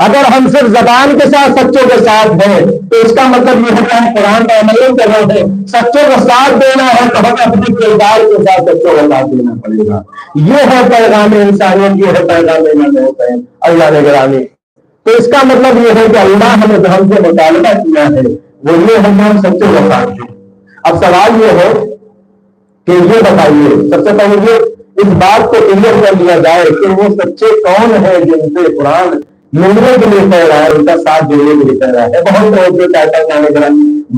اگر ہم صرف زبان کے ساتھ سچوں کے ساتھ ہیں تو اس کا مطلب یہ ہے کہ ہم قرآن کا عمل نہیں کر رہے ہیں. سچوں کا ساتھ دینا ہے تو ہمیں اپنے کردار کے ساتھ سچوں کا ساتھ دینا پڑے گا. یہ ہے پیغام انسانیت، یہ ہے پیغام اللہ نے گرامی. تو اس کا مطلب یہ ہے کہ اللہ ہمیں جو ہم سے مطالبہ کیا ہے وہ یہ ہے کہ ہم سچوں کا ساتھ دیں. اب سوال یہ ہے کہ یہ بتائیے، سب سے پہلے یہ اس بات کو کلیئر کر لیا جائے کہ وہ سچے کون ہیں جن سے قرآن ملنے کے لیے کہہ رہا ہے، ان کا ساتھ دینے کے لیے کہہ رہا ہے. بہت لوگ جو چاہتا ہے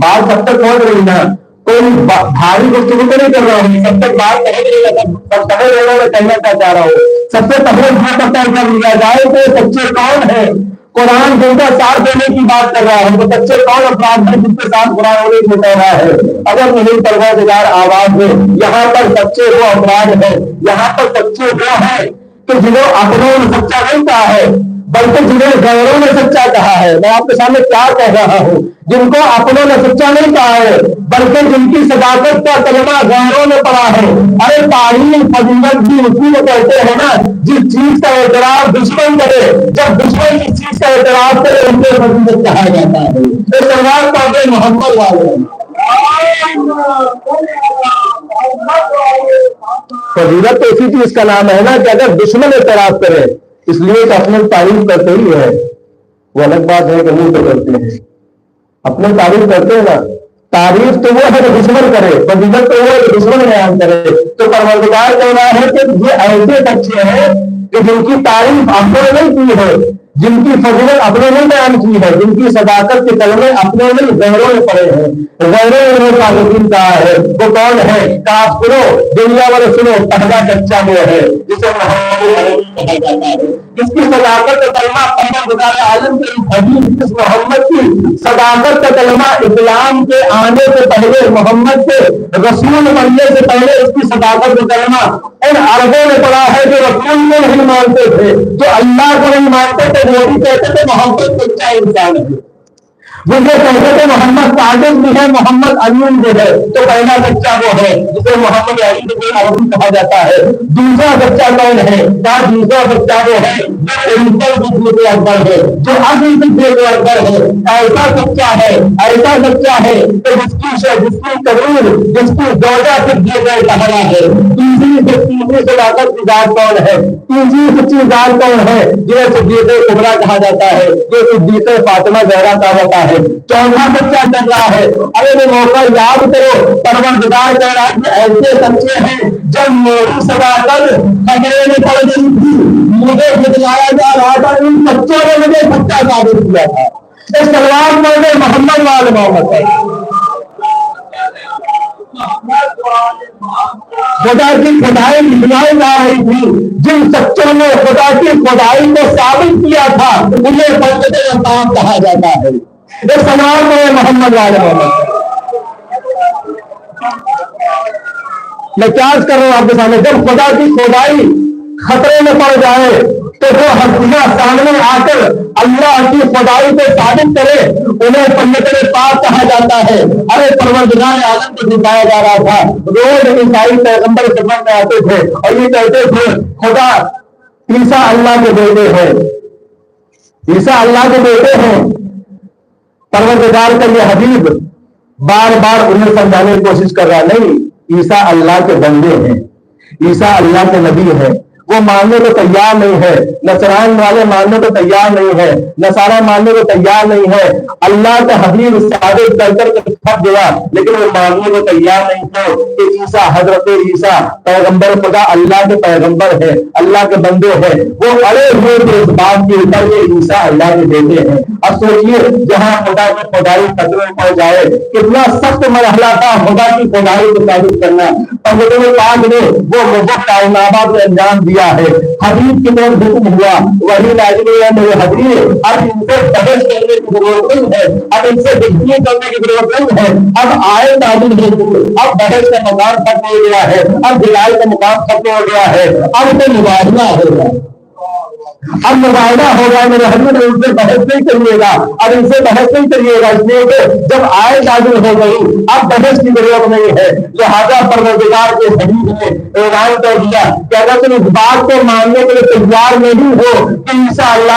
بات سب تک پہنچ رہی نا، کوئی بھاری گفتگو تو نہیں کر رہا ہوں، سب تک بات پہنچ رہی ہے، سب سمجھ رہے ہو میں کہنا کیا چاہ رہا ہوں. سب سے پہلے بات طے کر لیا جائے کہ سچے کون ہیں. قرآن جن کا ساتھ دینے کی بات کر رہا ہے تو سچے کون افراد ہیں جن کے ساتھ قرآن ہونے کو کہہ رہا ہے. اگر نہیں پروردگار آواز میں یہاں پر سچے وہ افراد ہیں، یہاں پر سچے وہ ہیں کہ جنہوں اپنوں نے سچا نہیں کہا ہے بلکہ جنہیں غیروں نے سچا کہا ہے. میں آپ کے سامنے کیا کہہ رہا ہوں؟ جن کو اپنوں نے سچا نہیں کہا ہے بلکہ جن کی صداقت کا کلمہ غیروں نے پڑھا ہے. ارے تعلیم فضیلت بھی اسی کو کہتے ہیں نا جس چیز کا اعتراف دشمن کرے. جب دشمن اس چیز کا اعتراف کرے ان کو فضیلت کہا جاتا ہے. یہ سلوات پڑھتے محمد والے فضیلت تو اسی چیز کا نام ہے نا کہ اگر دشمن اعتراف کرے، اس لیے کہ اپنے تعریف کرتے ہی ہے. وہ الگ بات ہے کہ منہ تو کرتے ہیں، اپنے تعریف کرتے ہیں نا. تعریف تو وہ ہے کہ دشمن کرے، فضیلت تو وہ ہے کہ دشمن بیان کرے. تو پروردگار کہہ رہا ہے کہ یہ ایسے بچے ہیں کہ جن کی تعریف اپنے نہیں کی ہے، جن کی فضیلت اپنے نے بیان کی ہے، جن کی صداقت کے کلمے اپنے نے غیروں نے پڑھے ہیں. غیروں نے تعلیم کہا ہے. وہ کون ہے؟ کاف سنو، دنیا والے سنو، پہلا بچہ وہ ہے جسے محمد کہا جاتا ہے، جس کی صداقت کا کلمہ پروردگار عالم کے حبیب جس محمد کی صداقت کا کلمہ اسلام کے آنے سے پہلے، محمد کے رسول بننے سے پہلے اس کی صداقت کا کلمہ ان عربوں نے پڑھا ہے جو رسول کو نہیں مانتے تھے، جو اللہ کو نہیں مانتے تھے. وہ بھی کہتے تھے محمد سچا انسان ہے. وہ کہتے تھے محمد صادق بھی ہے، محمد امین بھی ہے. تو پہلا بچہ وہ ہے جسے محمد عربی کہا جاتا ہے. دوسرا بچہ کون ہے؟ دوسرا بچہ وہ ہے جو اکبر ہے، جو اصل اکبر ہے. ایسا بچہ ہے، ایسا بچہ ہے کہ جس کی تقریر، جس کی دوجہ سے دیے گئے کہا ہے. تیسری صداقت کی ذات کون ہے؟ تیسری سچی ذات کون ہے؟ جنہیں صدیق کبریٰ کہا جاتا ہے، جو صدیق فاطمہ زہرا کہا جاتا ہے. چوتھا بچہ چل رہا ہے. ارے وہ موقع یاد کرو، پروردگار کہہ رہا ہے کہ ایسے سچے ہیں جب میری صداقت خطرے میں پڑ گئی تھی، مجھے بتلایا جا رہا تھا، ان بچوں نے مجھے سچا ثابت کیا تھا. اس سلوات میں محمد والے محمد ہے. خدا کی خدائی نکلائی جا رہی تھی. جن سچوں نے خدا کی خدائی کو ثابت کیا تھا انہیں بندے انتام کہا جاتا ہے. اس سوال میں محمد والے محمد میں کیا کر رہا ہوں آپ کے سامنے. جب خدا کی خدائی خطرے میں پڑ جائے تو وہ ہستیاں سامنے آ کر اللہ کی خدائی کو ثابت کرے انہیں پنجتنے پاک کہا جاتا ہے. ارے پروردگار عالم کو دکھایا جا رہا تھا. روز عیسائی پیغمبر خدمت میں آتے تھے اور یہ کہتے تھے خدا عیسیٰ اللہ کے بیٹے ہیں، عیسیٰ اللہ کے بیٹے ہیں. پروردگار کا یہ حبیب بار بار انہیں سمجھانے کی کوشش کر رہا، نہیں، عیسیٰ اللہ کے بندے ہیں، عیسیٰ اللہ کے نبی ہیں. وہ ماننے کو تیار نہیں ہے. نصران والے ماننے کو تیار نہیں ہے، نصارہ ماننے کو تیار نہیں ہے. اللہ کا حبیب ثابت کر کر تھک گیا لیکن وہ ماننے کو تیار نہیں تھے کہ عیسیٰ، حضرت عیسیٰ پیغمبر خدا، اللہ کے پیغمبر ہے، اللہ کے بندے ہیں. وہ اڑے ہوئے تھے اس بات کے اوپر کہ عیسیٰ اللہ کے بیٹے ہیں. اب سوچئے جہاں خدا کی خدائی خطرے میں پڑ جائے کتنا سخت مرحلہ تھا خدا کی خدائی کو ثابت کرنا. پنجتنے پاک نے وہ مبارک کائنات کو انجام دیا ہے. حبیب کی طرف حکم ہوا، وہی لازمی ہے میرے حبیب. اب ان سے بحث کرنے کی ضرورت نہیں ہے، اب ان سے بحث کرنے کی ضرورت نہیں ہے. اب آئے نازل ہے، اب بحث کا مقام ختم ہو گیا ہے، اب دلائی کا مقام ختم ہو گیا ہے. اب تو مباحثہ ہوگا، اب مباحثہ ہوگا. میرے حبیب ان سے بحث نہیں کریے گا، اب ان سے بحث نہیں کریے گا، اس لیے کہ جب آئے نازل ہو گئی اب بحث کی ضرورت نہیں ہے. لہذا پروردگار کے حبیب نے اعلان کر دیا کہ اگر تم اس بات کو ماننے کے لیے تیار نہیں ہو کہ عیسیٰ اللہ